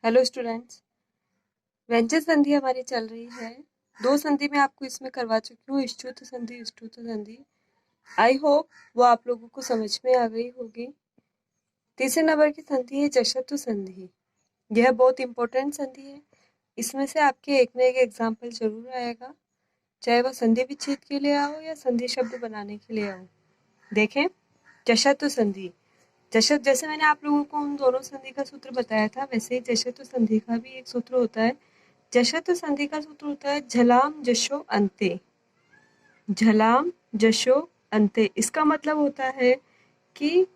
Hello students, व्यंजन संधि हमारी चल रही है। दो संधि में आपको इसमें करवा चुकी हूँ, इष्टुत संधि, इष्टुत संधि। आई होप वो आप लोगों को समझ में आ गई होगी। तीसरे नंबर की संधि है जशतु संधि। यह बहुत इंपॉर्टेंट संधि है। इसमें से आपके एक न एक एग्जाम्पल जरूर आएगा, चाहे वह संधि विच्छेद के लिए आओ या संधि शब्द बनाने के लिए आओ। देखें, जशतु संधि। जशत, जैसे मैंने आप लोगों को उन दोनों संधि का सूत्र बताया था, वैसे ही जशतु संधि का भी एक सूत्र होता है। जशतु संधि का सूत्र होता है झलाम जशो अंते। झलाम जशो अंते, इसका मतलब होता है कि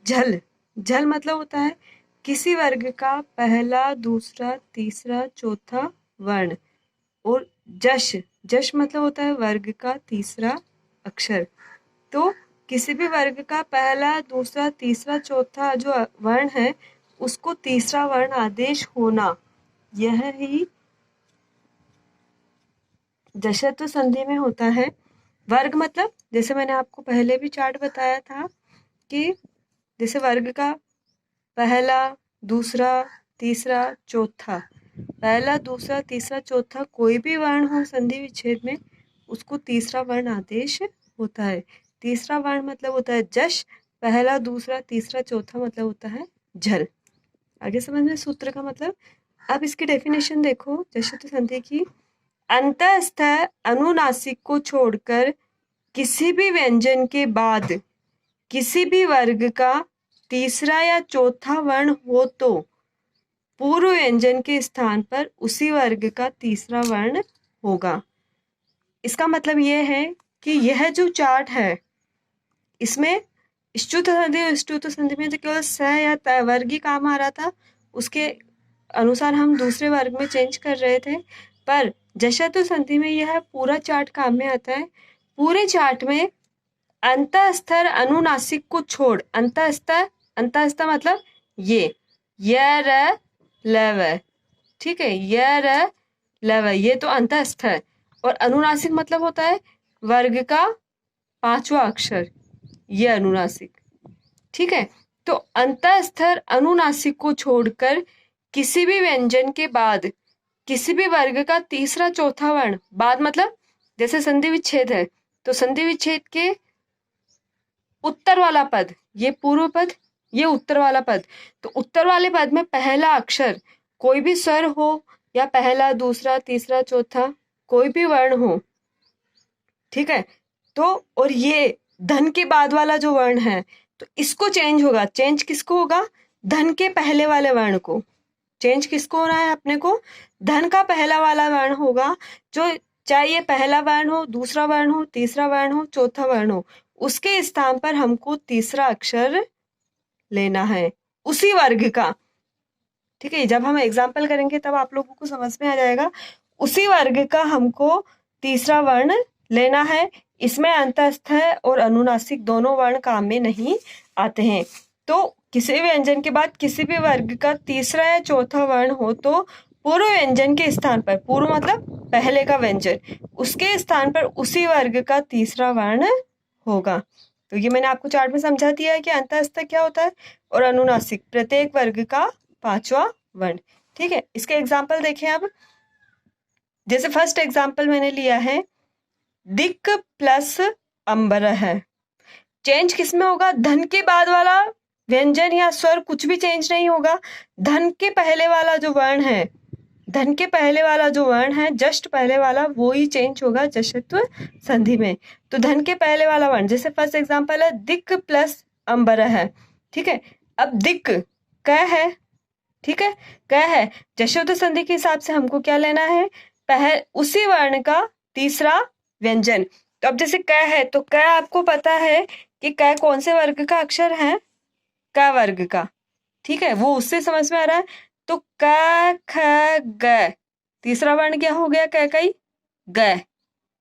झल झल मतलब होता है किसी वर्ग का पहला, दूसरा, तीसरा, चौथा वर्ण। और जश जश मतलब होता है वर्ग का तीसरा अक्षर। तो किसी भी वर्ग का पहला, दूसरा, तीसरा, चौथा जो वर्ण है उसको तीसरा वर्ण आदेश होना, यह ही जशतु संधि में होता है। वर्ग मतलब, जैसे मैंने आपको पहले भी चार्ट बताया था कि जैसे वर्ग का पहला, दूसरा, तीसरा, चौथा, पहला, दूसरा, तीसरा, चौथा कोई भी वर्ण हो संधि विच्छेद में, उसको तीसरा वर्ण आदेश होता है। तीसरा वर्ण मतलब होता है जश, पहला, दूसरा, तीसरा, चौथा मतलब होता है झल। आगे समझ में सूत्र का मतलब। अब इसकी डेफिनेशन देखो जशतु संधि की। अंतःस्थ अनुनासिक को छोड़कर किसी भी व्यंजन के बाद किसी भी वर्ग का तीसरा या चौथा वर्ण हो तो पूर्व व्यंजन के स्थान पर उसी वर्ग का तीसरा वर्ण होगा। इसका मतलब यह है कि यह जो चार्ट है इसमें इष्टुत संधि और इष्टुत संधि में तो केवल स या त वर्ग ही काम आ रहा था, उसके अनुसार हम दूसरे वर्ग में चेंज कर रहे थे। पर जशतु संधि में यह पूरा चार्ट काम में आता है। पूरे चार्ट में अंतःस्थ अनुनासिक को छोड़, अंतःस्थ मतलब ये य र ल व, ठीक है, य र ल व, ये तो अंतःस्थ है। और अनुनासिक मतलब होता है वर्ग का पांचवा अक्षर, ये अनुनासिक, ठीक है। तो अंतःस्थ अनुनासिक को छोड़कर किसी भी व्यंजन के बाद किसी भी वर्ग का तीसरा, चौथा वर्ण, बाद मतलब जैसे संधि विच्छेद है तो संधि विच्छेद के उत्तर वाला पद, ये पूर्व पद, ये उत्तर वाला पद, तो उत्तर वाले पद में पहला अक्षर कोई भी स्वर हो या पहला, दूसरा, तीसरा, चौथा कोई भी वर्ण हो, ठीक है। तो और ये धन के बाद वाला जो वर्ण है तो इसको चेंज होगा। चेंज किसको होगा? धन के पहले वाले वर्ण को। चेंज किसको होना है अपने को? धन का पहला वाला वर्ण होगा, जो चाहे ये पहला वर्ण हो, दूसरा वर्ण हो, तीसरा वर्ण हो, चौथा वर्ण हो, उसके स्थान पर हमको तीसरा अक्षर लेना है उसी वर्ग का, ठीक है। जब हम एग्जाम्पल करेंगे तब आप लोगों को समझ में आ जाएगा। उसी वर्ग का हमको तीसरा वर्ण लेना है। इसमें अंतःस्थ और अनुनासिक दोनों वर्ण काम में नहीं आते हैं। तो किसी व्यंजन के बाद किसी भी वर्ग का तीसरा या चौथा वर्ण हो तो पूर्व व्यंजन के स्थान पर, पूर्व मतलब पहले का व्यंजन, उसके स्थान पर उसी वर्ग का तीसरा वर्ण होगा। तो ये मैंने आपको चार्ट में समझा दिया है कि अंतःस्थ क्या होता है और अनुनासिक प्रत्येक वर्ग का पांचवा वर्ण, ठीक है। इसके एग्जाम्पल देखें अब। जैसे फर्स्ट एग्जाम्पल मैंने लिया है दिक प्लस अंबर है। चेंज किसमें होगा? धन के बाद वाला व्यंजन या स्वर कुछ भी चेंज नहीं होगा। धन के पहले वाला जो वर्ण है, धन के पहले वाला जो वर्ण है, जस्ट पहले वाला, वो ही चेंज होगा जशत्व संधि में। तो धन के पहले वाला वर्ण, जैसे फर्स्ट एग्जाम्पल है दिक प्लस अंबर है, ठीक है। अब दिक क है, ठीक है, क है। जशोद संधि के हिसाब से हमको क्या लेना है? उसी वर्ण का तीसरा व्यंजन। तो अब जैसे क है तो क आपको पता है कि क कौन से वर्ग का अक्षर है? क वर्ग का, ठीक है, वो उससे समझ में आ रहा है। तो क ख ग, तीसरा वर्ण क्या हो गया? क कई ग,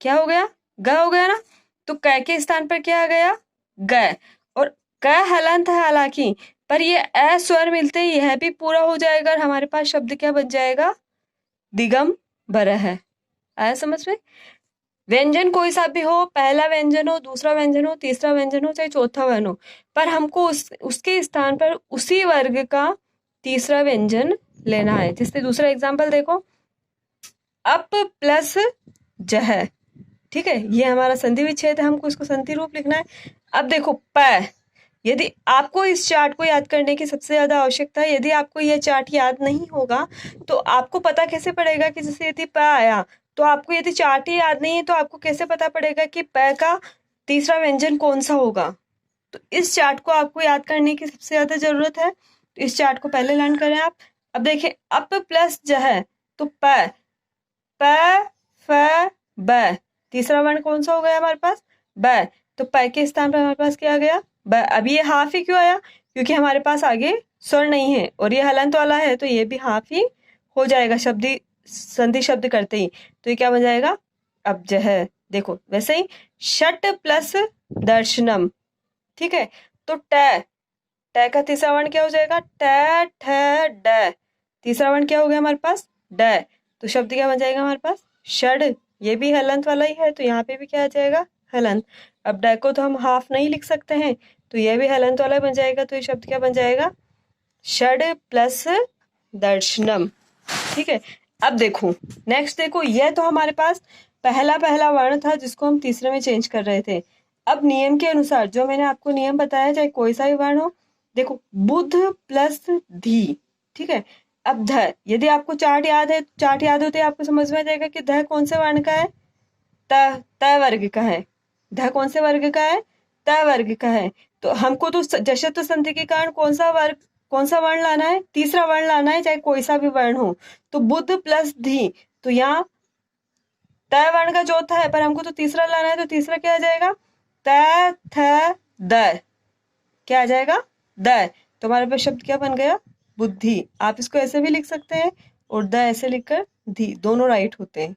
क्या हो गया? ग हो गया ना। तो क के स्थान पर क्या आ गया? ग। और क हलंत है हालांकि, पर ये अ स्वर मिलते ही यह भी पूरा हो जाएगा और हमारे पास शब्द क्या बन जाएगा? दिगंबर है। आया समझ में? व्यंजन कोई सा भी हो, पहला व्यंजन हो, दूसरा व्यंजन हो, तीसरा व्यंजन हो, चाहे चौथा वर्ण हो, पर हमको उसके स्थान पर उसी वर्ग का तीसरा व्यंजन लेना है। जैसे दूसरा एग्जाम्पल देखो, अप प्लस जह, ठीक है, ये हमारा संधि विच्छेद है, हमको इसको संधि रूप लिखना है। अब देखो प, यदि आपको इस चार्ट को याद करने की सबसे ज्यादा आवश्यकता है, यदि आपको यह चार्ट याद नहीं होगा तो आपको पता कैसे पड़ेगा कि जैसे यदि प आया तो आपको यदि चार्ट ही याद नहीं है तो आपको कैसे पता पड़ेगा कि प का तीसरा व्यंजन कौन सा होगा। तो इस चार्ट को आपको याद करने की सबसे ज्यादा जरूरत है, तो इस चार्ट को पहले लर्न करें आप। अब देखिए अप प्लस जह, तो प, फ ब, तीसरा वर्ण कौन सा हो गया हमारे पास, ब, तो प के स्थान पर हमारे पास क्या आ गया, ब। अब ये हाफ ही क्यों आया, क्योंकि हमारे पास आगे स्वर नहीं है और ये हलंत वाला है, तो ये भी हाफ ही हो जाएगा शब्दी संधि शब्द करते ही। तो ये क्या बन जाएगा, अब जह। देखो वैसे ही षट प्लस दर्शनम, ठीक है, तो ट, ट का तीसरा वर्ण क्या हो जाएगा, ट ठ ड, तीसरा वर्ण क्या हो गया हमारे पास, ड, तो शब्द क्या बन जाएगा हमारे पास, षड। ये भी हलंत वाला ही है, तो यहाँ पे भी क्या आ जाएगा, हलंत। अब ड को तो हम हाफ नहीं लिख सकते हैं, तो ये भी हलंत वाला बन जाएगा, तो ये शब्द क्या बन जाएगा, षड प्लस दर्शनम, ठीक है। अब देखो नेक्स्ट, देखो यह तो हमारे पास पहला पहला वर्ण था जिसको हम तीसरे में चेंज कर रहे थे। अब नियम के अनुसार जो मैंने आपको नियम बताया, चाहे कोई सा भी वर्ण हो, देखो बुध प्लस धी, ठीक है। अब ध, यदि आपको चार्ट याद है, चार्ट याद होते आपको समझ में आ जाएगा कि ध कौन से वर्ण का है, त, त वर्ग का है। ध कौन से वर्ग का है, त वर्ग का है। तो हमको तो जशत्व संधि के कारण कौन सा वर्ग, कौन सा वर्ण लाना है, तीसरा वर्ण लाना है, चाहे कोई सा भी वर्ण हो। तो बुध प्लस धी, तो यहाँ त वर्ण का चौथा है, पर हमको तो तीसरा लाना है, तो तीसरा क्या आ जाएगा, त थ द, क्या आ जाएगा, द। तो हमारे पास शब्द क्या बन गया, बुद्धि। आप इसको ऐसे भी लिख सकते हैं और द ऐसे लिखकर धी, दोनों राइट होते हैं।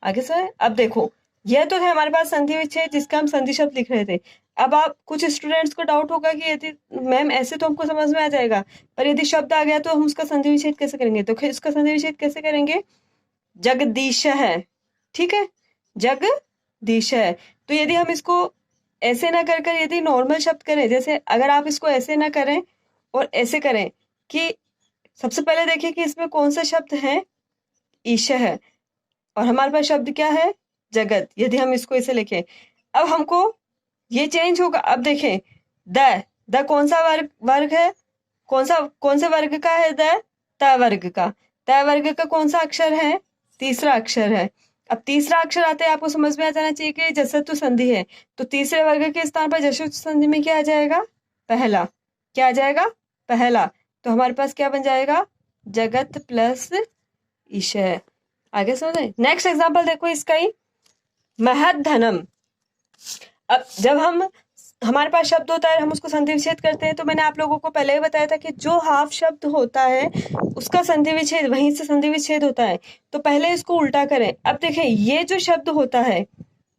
आगे से अब देखो, यह तो है हमारे पास संधि विच्छेद जिसका हम संधि शब्द लिख रहे थे। अब आप कुछ स्टूडेंट्स को डाउट होगा कि यदि मैम ऐसे तो हमको समझ में आ जाएगा, पर यदि शब्द आ गया तो हम उसका संधि विच्छेद कैसे करेंगे, तो इसका संधि विच्छेद कैसे करेंगे, जगदीश है, ठीक है, जगदीश है। तो यदि हम इसको ऐसे ना कर कर यदि नॉर्मल शब्द करें, जैसे अगर आप इसको ऐसे ना करें और ऐसे करें कि सबसे पहले देखिए कि इसमें कौन सा शब्द है, ईश है, और हमारे पास शब्द क्या है, जगत। यदि हम इसको ऐसे लिखें, अब हमको ये चेंज होगा। अब देखें द कौन सा वर्ग है, कौन से वर्ग का है, द त वर्ग का। त वर्ग का कौन सा अक्षर है, तीसरा अक्षर है। अब तीसरा अक्षर आते हैं आपको समझ में आ जाना चाहिए कि जसत्व संधि है, तो तीसरे वर्ग के स्थान पर जसत्व संधि में क्या आ जाएगा, पहला, क्या आ जाएगा, पहला। तो हमारे पास क्या बन जाएगा, जगत प्लस ईश है। आगे समझे, नेक्स्ट एग्जांपल देखो इसका ही, महद धनम। अब जब हमारे पास शब्द होता है हम उसको संधि विच्छेद करते हैं, तो मैंने आप लोगों को पहले ही बताया था कि जो हाफ शब्द होता है उसका संधि विच्छेद वहीं से संधि विच्छेद होता है। तो पहले इसको उल्टा करें। अब देखें ये जो शब्द होता है,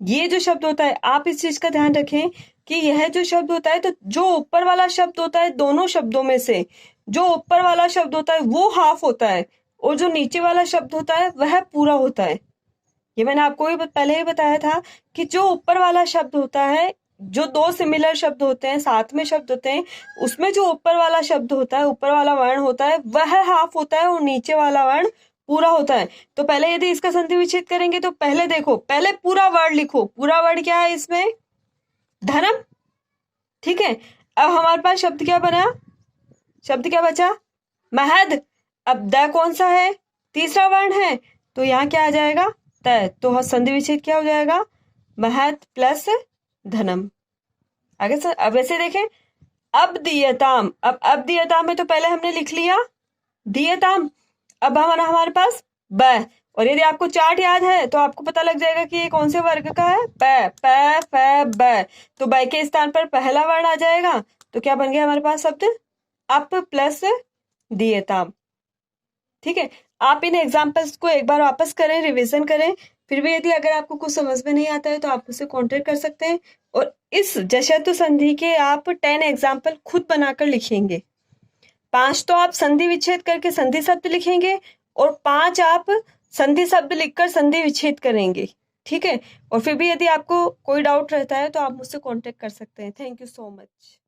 ये जो शब्द होता है, आप इस चीज का ध्यान रखें कि यह जो शब्द होता है, तो जो ऊपर वाला शब्द होता है दोनों शब्दों में से जो ऊपर वाला शब्द होता है वो हाफ होता है, और जो नीचे वाला शब्द होता है वह पूरा होता है। ये मैंने आपको भी पहले ही बताया था कि जो ऊपर वाला शब्द होता है, जो दो सिमिलर शब्द होते हैं, साथ में शब्द होते हैं, उसमें जो ऊपर वाला शब्द होता है, ऊपर वाला वर्ण होता है, वह हाफ होता है और नीचे वाला वर्ण पूरा होता है। तो पहले यदि इसका संधि विच्छेद करेंगे तो पहले देखो, पहले पूरा वर्ड लिखो। पूरा वर्ड क्या है इसमें, धर्म, ठीक है। अब हमारे पास शब्द क्या बना, शब्द क्या बचा, महद। अब द कौन सा है, तीसरा वर्ण है, तो यहाँ क्या आ जाएगा, त। तो संधि विच्छेद क्या हो जाएगा, महद प्लस धनम। आगे सर, अब ऐसे देखें, अब दियताम। अब दियताम में तो पहले हमने लिख लिया दियताम। अब हमारे पास ब, और यदि आपको चार्ट याद है तो आपको पता लग जाएगा कि ये कौन से वर्ग का है, प, प फ ब। तो ब के स्थान पर पहला वर्ण आ जाएगा, तो क्या बन गया हमारे पास शब्द, अप प्लस दियताम, ठीक है। आप इन एग्जाम्पल्स को एक बार वापस करें, रिवीजन करें। फिर भी यदि अगर आपको कुछ समझ में नहीं आता है तो आप मुझसे कांटेक्ट कर सकते हैं, और इस जशत्व संधि के आप 10 एग्जाम्पल खुद बनाकर लिखेंगे। 5 तो आप संधि विच्छेद करके संधि शब्द लिखेंगे, और 5 आप संधि शब्द लिखकर संधि विच्छेद करेंगे, ठीक है। और फिर भी यदि आपको कोई डाउट रहता है तो आप मुझसे कांटेक्ट कर सकते हैं। Thank you so much.